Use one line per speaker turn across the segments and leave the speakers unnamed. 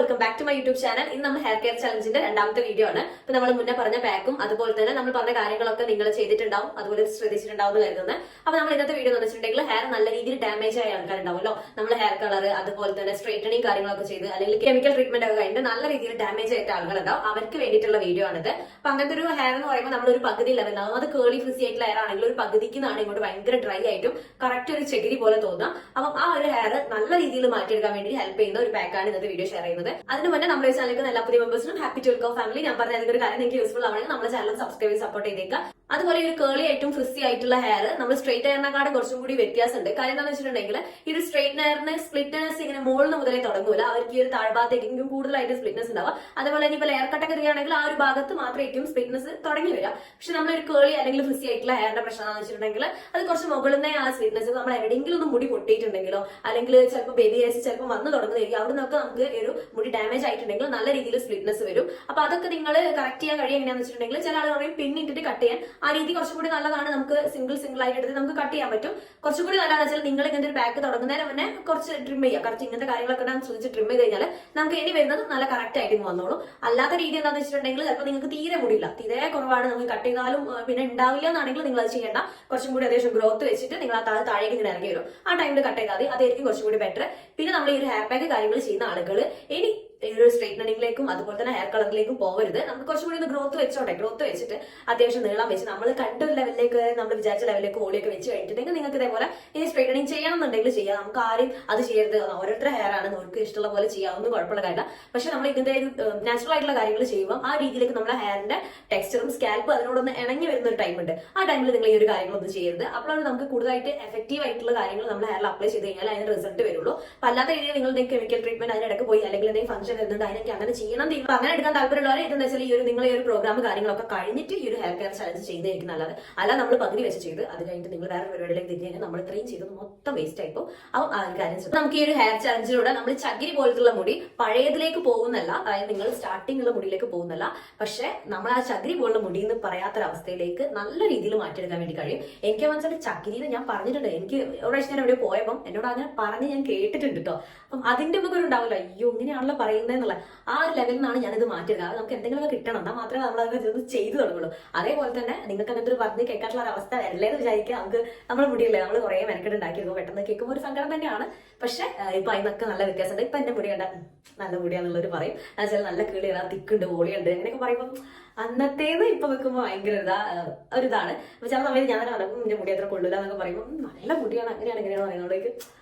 Welcome back to my YouTube channel. ഇന്ന് നമ്മൾ hair care ചലഞ്ചിന്റെ രണ്ടാമത്തെ വീഡിയോ ആണ്. ഇപ്പൊ നമ്മൾ മുന്നേ പറഞ്ഞ പാക്കും അതുപോലെ തന്നെ നമ്മൾ പറഞ്ഞ കാര്യങ്ങളൊക്കെ നിങ്ങൾ ചെയ്തിട്ടുണ്ടാവും, അതുപോലെ ശ്രദ്ധിച്ചിട്ടുണ്ടാവും എന്ന് കരുതുന്നത്. അപ്പൊ നമ്മൾ ഇന്നത്തെ വീഡിയോ എന്ന് വെച്ചിട്ടുണ്ടെങ്കിൽ ഹെയർ നല്ല രീതിയിൽ ഡാമേജ് ആയ ആൾക്കാരുണ്ടാവുമല്ലോ, നമ്മൾ ഹെയർ കളർ അതുപോലെ തന്നെ സ്ട്രൈറ്റനിങ് കാര്യങ്ങളൊക്കെ ചെയ്ത് അല്ലെങ്കിൽ കെമിക്കൽ ട്രീറ്റ്മെന്റ് ഒക്കെ കഴിഞ്ഞിട്ട് നല്ല രീതിയിൽ ഡാമേജ് ആയിട്ട് ആളുകളുണ്ടാവും. അവർക്ക് വേണ്ടിയിട്ടുള്ള വീഡിയോ ആണിത്. അപ്പൊ അങ്ങനത്തെ ഒരു ഹെയർ എന്ന് പറയുമ്പോൾ നമ്മൾ ഒരു പകുതി ലെവലിലാവും. അത് കേളി ഫ്രിസി ആയിട്ടുള്ള ഹെയർ ആണെങ്കിൽ ഒരു പകുതിക്കുന്നാണ് ഇങ്ങോട്ട് ഭയങ്കര ഡ്രൈ ആയിട്ടും കറക്റ്റ് ഒരു ചെകിരി പോലെ തോന്നാം. അപ്പം ആ ഒരു ഹെയർ നല്ല രീതിയിൽ മാറ്റിയെടുക്കാൻ വേണ്ടി ഹെൽപ്പ് ചെയ്യുന്ന ഒരു പാക്കാണ് ഇന്നത്തെ വീഡിയോ ഷെയർ ചെയ്യുന്നത്. അതിന് മുന്നേ നമ്മുടെ ചാനലിലേക്ക് എല്ലാ പുതിയ മെമ്പേഴ്സിനും ഹാപ്പി ടു വെൽക്കം ഫാമിലി. ഞാൻ പറഞ്ഞ ഏതൊരു കാര്യം നിങ്ങൾക്ക് യൂസ്ഫുൾ ആവണമെങ്കിൽ നമ്മുടെ ചാനൽ സബ്സ്ക്രൈബ് ചെയ്ത് സപ്പോർട്ട് ചെയ്തേക്കുക. അതുപോലെ ഒരു കേളി ആയിട്ടും ഫ്രിസി ആയിട്ടുള്ള ഹെയർ നമ്മൾ സ്ട്രൈറ്റ് ഹെയറിനെക്കാളും കുറച്ചും കൂടി വ്യത്യാസമുണ്ട്. കാര്യം എന്താണെന്ന് വെച്ചിട്ടുണ്ടെങ്കിൽ ഈ ഒരു സ്ട്രൈറ്റ് ഹെയറിന് സ്പ്ലിറ്റ്നെസ് ഇങ്ങനെ മുകളിൽ മുതലേ തുടങ്ങൂല, അവർക്ക് ഈ ഒരു താഴ്ഭാഗത്തേക്കും കൂടുതലായിട്ട് സ്പ്ലിറ്റ്നെസ് ഉണ്ടാവുക. അതുപോലെ തന്നെ ഇപ്പൊ ലെയർ കട്ടൊക്കെ ചെയ്യുകയാണെങ്കിൽ ആ ഒരു ഭാഗത്ത് മാത്രമായിരിക്കും സ്പ്ലിറ്റ്നെസ് തുടങ്ങി വരിക. പക്ഷെ നമ്മളൊരു കേളി അല്ലെങ്കിൽ ഫ്രിസി ആയിട്ടുള്ള ഹെയറിന്റെ പ്രശ്നം എന്ന് വെച്ചിട്ടുണ്ടെങ്കിൽ അത് കുറച്ച് മുകളിൽ നിന്നേ ആ സ്പ്ലിറ്റ്നെസ് നമ്മൾ എവിടെയെങ്കിലും ഒന്ന് മുടി പൊട്ടിയിട്ടുണ്ടെങ്കിലോ അല്ലെങ്കിൽ ചിലപ്പോൾ ബേബി ഹെയർസ് ചിലപ്പോൾ വന്ന് തുടങ്ങുന്നതായിരിക്കും. അവിടെ നിന്നൊക്കെ നമുക്ക് ഒരു മുടി ഡാമേജ് ആയിട്ടുണ്ടെങ്കിൽ നല്ല രീതിയിൽ സ്പ്ലിറ്റ്നെസ് വരും. അപ്പൊ അതൊക്കെ നിങ്ങൾ കറക്റ്റ് ചെയ്യാൻ കഴിയും. എങ്ങനെയാണെന്ന് വെച്ചിട്ടുണ്ടെങ്കിൽ ചില ആളുകൾ പറയും പിന്നിട്ടിട്ട് കട്ട് ചെയ്യാൻ. ആ രീതി കുറച്ചും കൂടി നല്ലതാണ്. നമുക്ക് സിംഗിൾ ആയിട്ട് എടുത്ത് നമുക്ക് കട്ട് ചെയ്യാൻ പറ്റും. കുറച്ചും കൂടി നല്ലതാണെന്ന് വെച്ചാൽ നിങ്ങൾ ഇങ്ങനത്തെ ഒരു പാക്ക് തുടങ്ങുന്നതിന് മുന്നേ കുറച്ച് ട്രിം ചെയ്യുക. കറക്റ്റ് ഇങ്ങനത്തെ കാര്യങ്ങളൊക്കെ ഞാൻ ശ്രദ്ധിച്ച് ട്രിം ചെയ്ത് കഴിഞ്ഞാൽ നമുക്ക് ഇനി വരുന്നത് നല്ല കറക്റ്റ് ആയിട്ട് വന്നോളൂ. അല്ലാത്ത രീതി എന്താണെന്ന് വെച്ചിട്ടുണ്ടെങ്കിൽ ചിലപ്പോൾ നിങ്ങൾക്ക് തീരെ മുടിയില്ല, തീരെ കുറവാണ്, നമുക്ക് കട്ട് ചെയ്താലും പിന്നെ ഉണ്ടാവില്ല എന്നാണെങ്കിൽ നിങ്ങൾ അത് ചെയ്യേണ്ട. കുറച്ചും കൂടി അത്യാവശ്യം ഗ്രോത്ത് വെച്ചിട്ട് നിങ്ങൾ ആ താഴേക്ക് ഇങ്ങനെ ഇറങ്ങി വരും. ആ ടൈമിൽ കട്ട് ചെയ്താൽ മതി, അതായിരിക്കും കുറച്ചും കൂടി ബെറ്റർ. പിന്നെ നമ്മൾ ഈ ഒരു ഹെയർ പാക്ക് കാര്യങ്ങൾ ചെയ്യുന്ന ആളുകൾ ഇനി ഒരു സ്ട്രൈറ്റനിങ്ങിലേക്കും അതുപോലെ തന്നെ ഹെയർ കളറിലേക്കും പോകരുത്. നമുക്ക് കുറച്ചുകൂടി ഒന്ന് ഗ്രോത്ത് വെച്ചോട്ടെ. ഗ്രോത്ത് വെച്ചിട്ട് അത്യാവശ്യം നീളം വെച്ച് നമ്മൾ കണ്ട ഒരു ലെവലിലേക്ക് നമ്മൾ വിചാരിച്ച ലെവലിലേക്ക് ഓളിയൊക്കെ വെച്ച് കഴിഞ്ഞിട്ടുണ്ടെങ്കിൽ നിങ്ങൾക്ക് ഇതേപോലെ ഇനി സ്ട്രൈറ്റനിങ് ചെയ്യണമെന്നുണ്ടെങ്കിൽ ചെയ്യാം. നമുക്ക് ആരും അത് ചെയ്യരുത്, ഓരോരുത്തരുടെ ഹെയർ ആണ്, നമുക്ക് ഇഷ്ടമുള്ള പോലെ ചെയ്യാവുന്ന കുഴപ്പമുള്ള കാര്യമില്ല. പക്ഷെ നമ്മൾ ഇതിന്റെ നാച്ചുറൽ ആയിട്ടുള്ള കാര്യങ്ങൾ ചെയ്യുമ്പോൾ ആ രീതിയിലേക്ക് നമ്മുടെ ഹെയറിന്റെ ടെക്സ്ചറും സ്കാൽപ്പ് അതിനോടൊന്ന് ഇണങ്ങി വരുന്ന ഒരു ടൈം ഉണ്ട്. ആ ടൈമിൽ നിങ്ങൾ ഈ ഒരു കാര്യങ്ങളൊന്നും ചെയ്യരുത്. അപ്പോഴാണ് നമുക്ക് കൂടുതലായിട്ട് എഫക്റ്റീവ് ആയിട്ടുള്ള കാര്യങ്ങൾ നമ്മൾ ഹെയറിൽ അപ്ലൈ ചെയ്ത് കഴിഞ്ഞാൽ അതിന് റിസൾട്ട് വരുള്ളൂ. അപ്പൊ അല്ലാത്ത രീതിയിൽ നിങ്ങളുടെ കെമിക്കൽ ട്രീറ്റ്മെന്റ് അതിനിടയ്ക്ക് പോയി അല്ലെങ്കിൽ എന്തെങ്കിലും ഫംഗ്ഷൻ വരുന്നുണ്ട് അതിനൊക്കെ അങ്ങനെ ചെയ്യണം. അപ്പൊ അങ്ങനെ എടുക്കാൻ താല്പര്യമുള്ളവരെ ഇതെന്ന് വെച്ചാൽ ഈ ഒരു നിങ്ങൾ ഈ ഒരു പ്രോഗ്രാം കാര്യങ്ങളൊക്കെ കഴിഞ്ഞിട്ട് ഈ ഒരു ഹെയർ കെയർ ചലഞ്ച് ചെയ്തായിരിക്കും നല്ലത്. അല്ല നമ്മൾ പകുതി വെച്ച് ചെയ്ത് അത് കഴിഞ്ഞിട്ട് നിങ്ങൾ വേറെ പരിപാടിയിലേക്ക് തിരിഞ്ഞു കഴിഞ്ഞാൽ നമ്മൾ ഇത്രയും ചെയ്തത് മൊത്തം വേസ്റ്റ് ആയിപ്പോ. അപ്പം ആ ഒരു കാര്യം നമുക്ക് ഈ ഒരു ഹെയർ ചലഞ്ചിലൂടെ നമ്മൾ ചകിരി പോലത്തുള്ള മുടി പഴയതിലേക്ക് പോകുന്നല്ല, അതായത് നിങ്ങൾ സ്റ്റാർട്ടിംഗുള്ള മുടിയിലേക്ക് പോകുന്നല്ല, പക്ഷെ നമ്മൾ ആ ചകിരി പോലുള്ള മുടി എന്ന് പറയാത്തൊരവസ്ഥയിലേക്ക് നല്ല രീതിയിൽ മാറ്റിയെടുക്കാൻ വേണ്ടി കഴിയും. എനിക്ക് മനസ്സിലായി ചകിരി എന്ന് ഞാൻ പറഞ്ഞിട്ടുണ്ട്. എനിക്ക് ഒരു പ്രാവശ്യം ഞാൻ എവിടെ പോയപ്പോൾ എന്നോട് അങ്ങനെ പറഞ്ഞ് ഞാൻ കേട്ടിട്ടുണ്ട് കേട്ടോ. അപ്പം അതിന്റെ ഒക്കെ ഒരു ഉണ്ടാവില്ല, അയ്യോ ഇങ്ങനെയാണല്ലോ പറയുന്നതെന്നുള്ള ആ ഒരു ലെവലിൽ നിന്നാണ് ഞാനിത് മാറ്റിയത്. അത് നമുക്ക് എന്തെങ്കിലുമൊക്കെ കിട്ടണം, എന്നാൽ മാത്രമേ നമ്മളത് ചെയ്തു തുടങ്ങുള്ളൂ. അതേപോലെ തന്നെ നിങ്ങൾക്ക് അങ്ങനത്തെ ഒരു പറഞ്ഞ് കേൾക്കാനുള്ള ഒരു അവസ്ഥ വരില്ലേന്ന് വിചാരിക്കുക. നമുക്ക് നമ്മുടെ മുടിയില്ലേ, നമ്മൾ കുറെ മെനക്കെട്ട് ഉണ്ടാക്കിയെടുക്കും, പെട്ടെന്ന് കേൾക്കുമ്പോൾ ഒരു സങ്കടം തന്നെയാണ്. പക്ഷെ ഇപ്പൊ അതിനൊക്കെ നല്ല വ്യത്യാസമുണ്ട്. ഇപ്പൊ എന്റെ മുടി കണ്ട നല്ല മുടിയാന്നുള്ളവർ പറയും, എന്നുവെച്ചാൽ നല്ല കിളിയാണ്, തിക്കുണ്ട്, ഓളിയുണ്ട്, അങ്ങനെയൊക്കെ പറയുമ്പോൾ അന്നത്തേന്ന് ഇപ്പൊ വെക്കുമ്പോൾ ഭയങ്കര ഒരിതാണ്. ചില സമയത്ത് ഞാൻ തന്നെ പറഞ്ഞു എന്റെ മുടി അത്ര കൊള്ളില്ല എന്നൊക്കെ പറയുമ്പോൾ നല്ല മുടിയാണ്, അങ്ങനെയാണ് ഇങ്ങനെയാണ് പറയുന്നതോടേക്ക്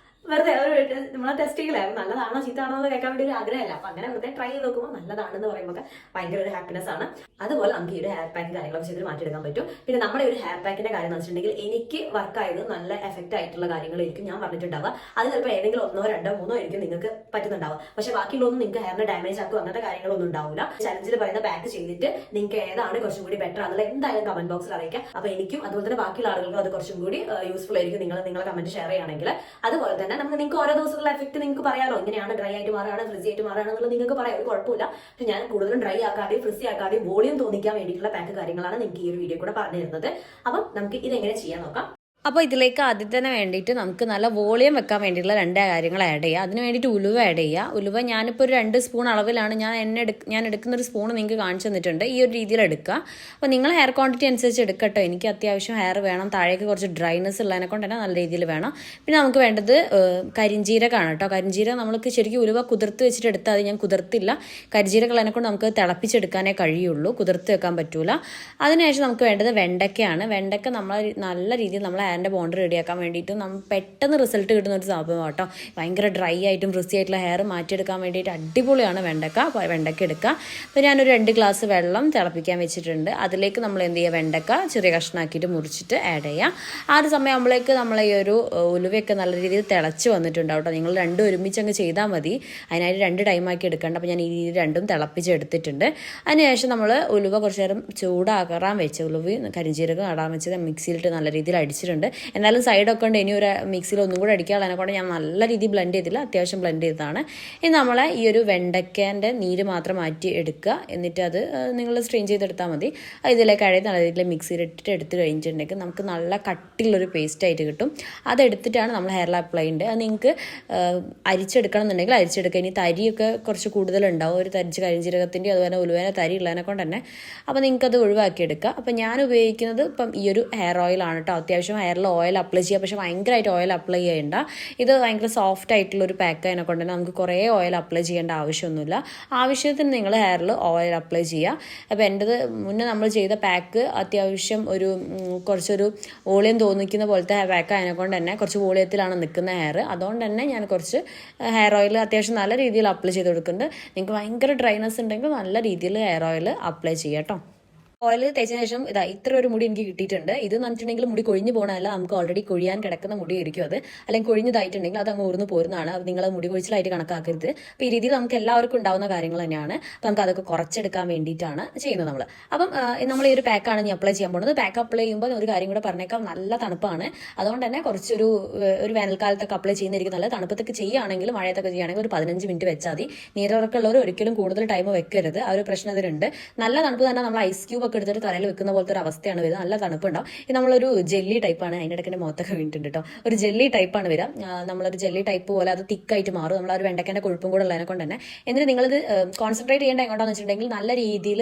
വെറുതെ ഒരു നമ്മളെ ടെസ്റ്റ് ചെയ്യലായിരുന്നു. നല്ലതാണോ ചീത്താണോ എന്ന് കേൾക്കാൻ വേണ്ടി ഒരു ആഗ്രഹമല്ല. അപ്പൊ അങ്ങനെ വെറുതെ ട്രൈ ചെയ്ത് നോക്കുമ്പോൾ നല്ലതാണെന്ന് പറയുമ്പോൾ ഭയങ്കര ഒരു ഹാപ്പിനെസ് ആണ്. അതുപോലെ നമുക്ക് ഈ ഒരു ഹെയർ പാക്കും കാര്യങ്ങളൊക്കെ ചെയ്ത് മാറ്റിയെടുക്കാൻ പറ്റും. പിന്നെ നമ്മുടെ ഒരു ഹെയർ പാക്കിന്റെ കാര്യം എന്ന് വെച്ചിട്ടുണ്ടെങ്കിൽ എനിക്ക് വർക്കായത് നല്ല എഫക്റ്റ് ആയിട്ടുള്ള കാര്യങ്ങളായിരിക്കും ഞാൻ പറഞ്ഞിട്ടുണ്ടാവുക. അത് ചിലപ്പോൾ ഏതെങ്കിലും 1, 2, 3 ആയിരിക്കും നിങ്ങൾക്ക് പറ്റുന്നുണ്ടാവുക. പക്ഷെ ബാക്കിയുള്ളൊന്നും നിങ്ങൾക്ക് ഹെയറിന് ഡാമേജ് ആക്കും അങ്ങനത്തെ കാര്യങ്ങളൊന്നും ഉണ്ടാവില്ല. ചലഞ്ചിൽ പറയുന്ന പാക്ക് ചെയ്തിട്ട് നിങ്ങൾക്ക് ഏതാണ് കുറച്ചും കൂടി ബെറ്റർ ആണെന്നുള്ള എന്തായാലും കമന്റ് ബോക്സിൽ അറിയിക്കാം. അപ്പൊ എനിക്കും അതുപോലെ തന്നെ ബാക്കിയുള്ള ആളുകൾക്കും അത് കുറച്ചും കൂടി യൂസ്ഫുൾ ആയിരിക്കും നിങ്ങളെ കമന്റ് ഷെയർ ചെയ്യുകയാണെങ്കിൽ. അതുപോലെ തന്നെ നിങ്ങൾക്ക് ഓരോ ദിവസമുള്ള എഫക്ട് നിങ്ങൾക്ക് പറയാലോ, ഇങ്ങനെയാണ് ഡ്രൈ ആയിട്ട് മാറുകയാണ്, ഫ്രിസി ആയിട്ട് മാറുകയാണ് എന്നുള്ളത് നിങ്ങൾക്ക് പറയാം, ഒരു കുഴപ്പമില്ല. പക്ഷെ ഞാൻ കൂടുതലും ഡ്രൈ ആക്കാതെയും ഫ്രിസി ആക്കാതെയും വോളിയം തോന്നിക്കാൻ വേണ്ടിയിട്ടുള്ള പാക്ക് കാര്യങ്ങളാണ് നിങ്ങൾക്ക് ഈ ഒരു വീഡിയോ കൂടെ പറഞ്ഞു തരുന്നത്. അപ്പം നമുക്ക് ഇതെങ്ങനെ ചെയ്യാൻ നോക്കാം.
അപ്പോൾ ഇതിലേക്ക് ആദ്യം തന്നെ വേണ്ടിയിട്ട് നമുക്ക് നല്ല വോളിയം വെക്കാൻ വേണ്ടിയിട്ടുള്ള 2 കാര്യങ്ങൾ ആഡ് ചെയ്യുക. അതിന് വേണ്ടിയിട്ട് ഉലുവ ആഡ് ചെയ്യുക. ഉലുവ ഞാനിപ്പോൾ ഒരു 2 സ്പൂൺ അളവിലാണ് ഞാൻ എടുക്കുന്നൊരു സ്പൂൺ നിങ്ങൾക്ക് കാണിച്ചു തന്നിട്ടുണ്ട്. ഈ ഒരു രീതിയിൽ എടുക്കുക. അപ്പോൾ നിങ്ങൾ ഹെയർ ക്വാണ്ടിറ്റി അനുസരിച്ച് എടുക്കട്ടോ. എനിക്ക് അത്യാവശ്യം ഹെയർ വേണം, താഴേക്ക് കുറച്ച് ഡ്രൈനെസ് ഉള്ളതിനെ കൊണ്ട് തന്നെ നല്ല രീതിയിൽ വേണം. പിന്നെ നമുക്ക് വേണ്ടത് കരിഞ്ജീരകമാണ് കേട്ടോ. കരിഞ്ജീരകം നമ്മൾക്ക് ശരിക്കും ഉലുവ കുതിർത്ത് വെച്ചിട്ട് എടുത്താൽ അത് ഞാൻ കുതിർത്തില്ല. കരിഞ്ജീരകം ഉള്ളതിനെ കൊണ്ട് നമുക്ക് തിളപ്പിച്ചെടുക്കാനേ കഴിയുള്ളൂ, കുതിർത്ത് വെക്കാൻ പറ്റൂല. അതിനുശേഷം നമുക്ക് വേണ്ടത് വെണ്ടയ്ക്കയാണ്. വെണ്ടയ്ക്ക നല്ല രീതിയിൽ നമ്മൾ ഹെയറിൻ്റെ ബോണ്ട് റെഡിയാക്കാൻ വേണ്ടിയിട്ട് നമ്മൾ പെട്ടെന്ന് റിസൾട്ട് കിട്ടുന്ന ഒരു സംഭവം കേട്ടോ. ഭയങ്കര ഡ്രൈ ആയിട്ടും ഫ്രിസി ആയിട്ടുള്ള ഹെയർ മാറ്റിയെടുക്കാൻ വേണ്ടിയിട്ട് അടിപൊളിയാണ് വെണ്ടയ്ക്ക. അപ്പോൾ വെണ്ടയ്ക്ക എടുക്കുക. അപ്പോൾ ഞാനൊരു 2 ഗ്ലാസ് വെള്ളം തിളപ്പിക്കാൻ വെച്ചിട്ടുണ്ട്. അതിലേക്ക് നമ്മൾ എന്ത് ചെയ്യുക, വെണ്ടയ്ക്ക ചെറിയ കഷ്ണമാക്കിയിട്ട് മുറിച്ചിട്ട് ആഡ് ചെയ്യുക. ആ ഒരു സമയം ആകുമ്പോഴേക്ക് നമ്മൾ ഈ ഒരു ഉലുവയൊക്കെ നല്ല രീതിയിൽ തിളച്ച് വന്നിട്ടുണ്ടാവും കേട്ടോ. നിങ്ങൾ 2 ഒരുമിച്ച് അങ്ങ് ചെയ്താൽ മതി, അതിനായിട്ട് 2 ടൈമാക്കി എടുക്കേണ്ട. അപ്പോൾ ഞാൻ ഈ 2 തിളപ്പിച്ചെടുത്തിട്ടുണ്ട്. അതിനുശേഷം നമ്മൾ ഉലുവ കുറച്ച് നേരം ചൂടാക്കാൻ വെച്ച് ഉലുവയും കരിഞ്ജീരകം ഇടാൻ വെച്ച് മിക്സിയിലിട്ട് നല്ല രീതിയിൽ അടിച്ചിട്ടുണ്ട്. അടിച്ചിട്ടുണ്ട്. എന്നാലും സൈഡൊക്കെ ഉണ്ട്, ഇനി ഒരു മിക്സിയിൽ ഒന്നും കൂടെ അടിക്കാനുള്ളതിനെ കൊണ്ട് ഞാൻ നല്ല രീതിയിൽ ബ്ലെൻഡ് ചെയ്തില്ല, അത്യാവശ്യം ബ്ലെൻഡ് ചെയ്തതാണ്. ഇനി നമ്മളെ ഈ ഒരു വെണ്ടയ്ക്കേൻ്റെ നീര് മാത്രം മാറ്റി എടുക്കുക. എന്നിട്ട് അത് നിങ്ങൾ സ്ട്രെയിൻ ചെയ്തെടുത്താൽ മതി. ഇതിലേക്ക് അഴി നല്ല രീതിയിൽ മിക്സിയിലിട്ടിട്ട് എടുത്ത് കഴിഞ്ഞിട്ടുണ്ടെങ്കിൽ നമുക്ക് നല്ല കട്ടിയുള്ളൊരു പേസ്റ്റ് ആയിട്ട് കിട്ടും. അതെടുത്തിട്ടാണ് നമ്മൾ ഹെയറിൽ അപ്ലൈ ചെയ്യേണ്ടത്. അത് നിങ്ങൾക്ക് അരിച്ചെടുക്കണം എന്നുണ്ടെങ്കിൽ അരിച്ചെടുക്കുക. ഇനി തരിയൊക്കെ കുറച്ച് കൂടുതലുണ്ടാവും, ഒരു തരിച്ച് കരിഞ്ജീരകത്തിൻ്റെ അതുപോലെ ഉലുവേനെ തരി ഉള്ളതിനെ കൊണ്ട് തന്നെ. അപ്പോൾ നിങ്ങൾക്കത് ഒഴിവാക്കിയെടുക്കുക. അപ്പോൾ ഞാൻ ഉപയോഗിക്കുന്നത് ഇപ്പം ഈ ഒരു ഹെയർ ഓയിലാണ് കേട്ടോ. അത്യാവശ്യം ഹെയറിൽ ഓയിൽ അപ്ലൈ ചെയ്യുക, പക്ഷേ ഭയങ്കരമായിട്ട് ഓയിൽ അപ്ലൈ ചെയ്യേണ്ട. ഇത് ഭയങ്കര സോഫ്റ്റ് ആയിട്ടുള്ളൊരു പാക്ക് അതിനെ കൊണ്ട് തന്നെ നമുക്ക് കുറേ ഓയിൽ അപ്ലൈ ചെയ്യേണ്ട ആവശ്യമൊന്നുമില്ല. ആവശ്യത്തിന് നിങ്ങൾ ഹെയറിൽ ഓയിൽ അപ്ലൈ ചെയ്യുക. അപ്പോൾ എൻ്റെത് മുന്നേ നമ്മൾ ചെയ്ത പാക്ക് അത്യാവശ്യം ഒരു കുറച്ചൊരു വോളിയം തോന്നിക്കുന്ന പോലത്തെ പാക്ക് അതിനെ കൊണ്ട് തന്നെ കുറച്ച് വോളിയത്തിലാണ് നിൽക്കുന്ന ഹെയർ. അതുകൊണ്ട് തന്നെ ഞാൻ കുറച്ച് ഹെയർ ഓയിൽ അത്യാവശ്യം നല്ല രീതിയിൽ അപ്ലൈ ചെയ്ത് കൊടുക്കുന്നുണ്ട്. നിങ്ങൾക്ക് ഭയങ്കര ഡ്രൈനെസ് ഉണ്ടെങ്കിൽ നല്ല രീതിയിൽ ഹെയർ ഓയിൽ അപ്ലൈ ചെയ്യാം കേട്ടോ. ഓയിൽ തേച്ചതിന് ശേഷം ഇത്ര ഒരു മുടി എനിക്ക് കിട്ടിയിട്ടുണ്ട്. ഇത് എന്നിട്ടുണ്ടെങ്കിൽ മുടി കൊഴിഞ്ഞു പോകണമല്ല, നമുക്ക് ഓൾറെഡി കൊഴിയാൻ കിടക്കുന്ന മുടിയായിരിക്കും അത്. അല്ലെങ്കിൽ കൊഴിഞ്ഞതായിട്ടുണ്ടെങ്കിൽ അത് അങ്ങ് ഊർന്ന് പോരുന്നതാണ്. അത് നിങ്ങൾ മുടി കൊഴിച്ചിലായിട്ട് കണക്കാക്കരുത്. അപ്പോൾ ഈ രീതിയിൽ നമുക്ക് എല്ലാവർക്കും ഉണ്ടാവുന്ന കാര്യങ്ങൾ തന്നെയാണ്. അപ്പോൾ നമുക്ക് അതൊക്കെ കുറച്ചെടുക്കാൻ വേണ്ടിയിട്ടാണ് ചെയ്യുന്നത് നമ്മൾ. അപ്പം നമ്മൾ ഈ ഒരു പാക്കാണ് ഞാൻ അപ്ലൈ ചെയ്യാൻ പോകുന്നത്. പാക്ക് അപ്ലൈ ചെയ്യുമ്പോൾ ഒരു കാര്യം കൂടെ പറഞ്ഞേക്കാം, നല്ല തണുപ്പാണ്. അതുകൊണ്ട് തന്നെ കുറച്ചൊരു വേനൽക്കാലത്തൊക്കെ അപ്ലൈ ചെയ്യുന്നതായിരിക്കും നല്ല. തണുപ്പത്തൊക്കെ ചെയ്യുകയാണെങ്കിൽ മഴയത്തൊക്കെ ചെയ്യുകയാണെങ്കിൽ ഒരു 15 മിനിറ്റ് വെച്ചാൽ മതി. നീരിറക്കമുള്ളവർ ഒരിക്കലും കൂടുതൽ ടൈം വെക്കരുത്. ആ ഒരു പ്രശ്നം അതിലുണ്ട്. നല്ല തണുപ്പ് തന്നെ നമ്മൾ ഐസ് ക്യൂബ് ഒക്കെ എടുത്തിട്ട് തലയിൽ വെക്കുന്ന പോലത്തെ ഒരു അവസ്ഥയാണ് വരുന്നത്. നല്ല തണുപ്പുണ്ടാവും. ഇത് നമ്മളൊരു ജെല്ലി ടൈപ്പാണ്. അതിൻ്റെ ഇടയ്ക്ക് മുഖത്തൊക്കെ വീണിട്ടുണ്ട് കേട്ടോ. ഒരു ജെല്ലി ടൈപ്പാണ് വരിക. നമ്മളൊരു ജെല്ലി ടൈപ്പ് പോലെ അത് തിക്കായിട്ട് മാറും. നമ്മൾ ആ ഒരു വെണ്ടയ്ക്കേൻ്റെ കൊഴുപ്പും കൂടെ ഉള്ളതിനെ കൊണ്ട് തന്നെ. എന്നിട്ട് നിങ്ങളിത് കോൺസെൻട്രേറ്റ് ചെയ്യേണ്ട എങ്ങോട്ടാന്ന് വെച്ചിട്ടുണ്ടെങ്കിൽ നല്ല രീതിയിൽ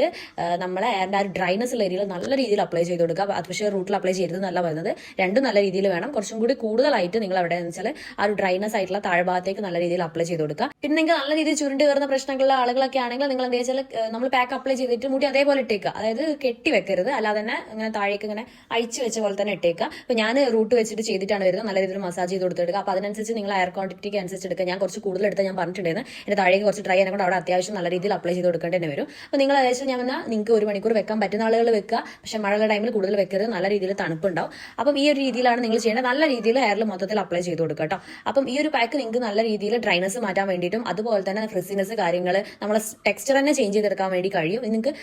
നമ്മളെ ഹെയറിൻ്റെ ആ ഒരു ഡ്രൈനസ് ഉള്ള ഏരിയയിൽ നല്ല രീതിയിൽ അപ്ലൈ ചെയ്ത് കൊടുക്കുക. അത് പക്ഷേ റൂട്ടിൽ അപ്ലൈ ചെയ്യരുത് നല്ല പറയുന്നത്. രണ്ടും നല്ല രീതിയിൽ വേണം. കുറച്ചും കൂടി കൂടുതലായിട്ട് നിങ്ങൾ എവിടെയെന്ന് വെച്ചാൽ ആ ഒരു ഡ്രൈനസ് ആയിട്ടുള്ള താഴ്ഭാഗത്തേക്ക് നല്ല രീതിയിൽ അപ്ലൈ ചെയ്ത് കൊടുക്കുക. പിന്നെ നിങ്ങൾക്ക് നല്ല രീതിയിൽ ചുരുണ്ട് കയറുന്ന പ്രശ്നങ്ങളുള്ള ആളുകളൊക്കെ ആണെങ്കിൽ നിങ്ങൾ എന്താ വെച്ചാൽ നമ്മൾ പാക്ക് അപ്ലൈ ചെയ്തിട്ട് മുടി അതേപോലെ ഇട്ടേക്കുക. അതായത് കെട്ടി വെക്കരുത്, അല്ലാതെ തന്നെ ഇങ്ങനെ താഴേക്ക് ഇങ്ങനെ അഴിച്ചു വെച്ച പോലെ തന്നെ ഇട്ടേക്കുക. അപ്പോൾ ഞാൻ റൂട്ട് വെച്ചിട്ട് ചെയ്തിട്ടാണ് വരുന്നത്. നല്ല രീതിയിൽ മസാജ് ചെയ്ത് കൊടുത്തെടുക്കുക. അപ്പോൾ അതിനനുസരിച്ച് നിങ്ങൾ എയർ ക്വാണ്ടിറ്റിക്ക് അനുസരിച്ച് എടുക്കുക. ഞാൻ കുറച്ച് കൂടുതൽ എടുത്താൽ ഞാൻ പറഞ്ഞിട്ടുണ്ടായിരുന്നു. എൻ്റെ താഴേക്ക് കുറച്ച് ഡ്രൈ ആയതുകൊണ്ട് അവിടെ അത്യാവശ്യം നല്ല രീതിയിൽ അപ്ലൈ ചെയ്ത് കൊടുക്കേണ്ടി തന്നെ വരും. അപ്പോൾ നിങ്ങൾ ഏകദേശം ഞാൻ വന്നാൽ നിങ്ങൾക്ക് 1 മണിക്കൂർ വെക്കാൻ പറ്റുന്ന ആളുകൾ വെക്കുക. പക്ഷേ മഴയുള്ള ടൈമിൽ കൂടുതൽ വെക്കരുത്, നല്ല രീതിയിൽ തണുപ്പുണ്ടാവും. അപ്പം ഈ ഒരു രീതിയിലാണ് നിങ്ങൾ ചെയ്യേണ്ടത്. നല്ല രീതിയിൽ ഹെയറിൽ മൊത്തത്തിൽ അപ്ലൈ ചെയ്ത് കൊടുക്കുക കേട്ടോ. അപ്പം ഈ ഒരു പാക്ക് നിങ്ങൾക്ക് നല്ല രീതിയിൽ ഡ്രൈനസ് മാറ്റാൻ വേണ്ടിയിട്ടും അതുപോലെ തന്നെ ഫ്രിസിനെസ് കാര്യങ്ങൾ നമ്മളെ ടെക്സ്ചർ തന്നെ ചേഞ്ച് ചെയ്തെടുക്കാൻ വേണ്ടി കഴിയും. നിങ്ങൾക്ക്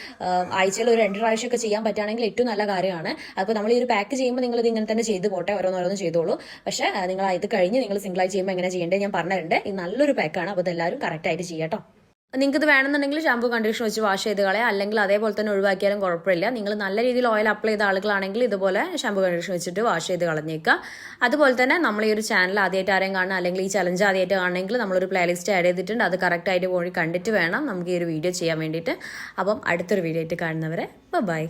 ആഴ്ചയിൽ ഒരു 2 പ്രാവശ്യമൊക്കെ ചെയ്യാൻ പറ്റുകയാണെങ്കിൽ ഏറ്റവും നല്ല കാര്യമാണ്. അപ്പോൾ നമ്മൾ ഈ ഒരു പാക്ക് ചെയ്യുമ്പോൾ നിങ്ങൾ ഇത് ഇങ്ങനെ തന്നെ ചെയ്ത് പോട്ടെ, ഓരോന്നോരോന്നും ചെയ്തോളൂ. പക്ഷേ നിങ്ങൾ ഇത് കഴിഞ്ഞ് നിങ്ങൾ സിംഗിളായി ചെയ്യുമ്പോൾ എങ്ങനെ ചെയ്യേണ്ടത് ഞാൻ പറഞ്ഞിട്ടുണ്ട്. ഇത് നല്ലൊരു പാക്കാണ്. അപ്പോൾ ഇതെല്ലാവരും കറക്റ്റായിട്ട് ചെയ്യാം കേട്ടോ. നിങ്ങൾക്ക് ഇത് വേണമെന്നുണ്ടെങ്കിൽ ഷാമ്പൂ കണ്ടീഷണർ വെച്ച് വാഷ് ചെയ്ത് കളയാം, അല്ലെങ്കിൽ അതേപോലെ തന്നെ ഒഴിവാക്കിയാലും കുഴപ്പമില്ല. നിങ്ങൾ നല്ല രീതിയിൽ ഓയിൽ അപ്ലൈ ചെയ്ത ആളുകളാണെങ്കിൽ ഇതുപോലെ ഷാമ്പൂ കണ്ടീഷണർ വെച്ചിട്ട് വാഷ് ചെയ്ത് കളഞ്ഞേക്കുക. അതുപോലെ തന്നെ നമ്മൾ ഈ ഒരു ചാനൽ ആദ്യമായിട്ട് ആരെയും കാണുക, അല്ലെങ്കിൽ ഈ ചലഞ്ച് ആദ്യമായിട്ട് കാണണമെങ്കിൽ നമ്മളൊരു പ്ലേലിസ്റ്റ് ആഡ് ചെയ്തിട്ടുണ്ട്. അത് കറക്റ്റായിട്ട് പോയി കണ്ടിട്ട് വേണം നമുക്ക് ഈ ഒരു വീഡിയോ ചെയ്യാൻ വേണ്ടിയിട്ട്. അപ്പം അടുത്തൊരു വീഡിയോ ആയിട്ട് കാണുന്നവരെ ബൈ.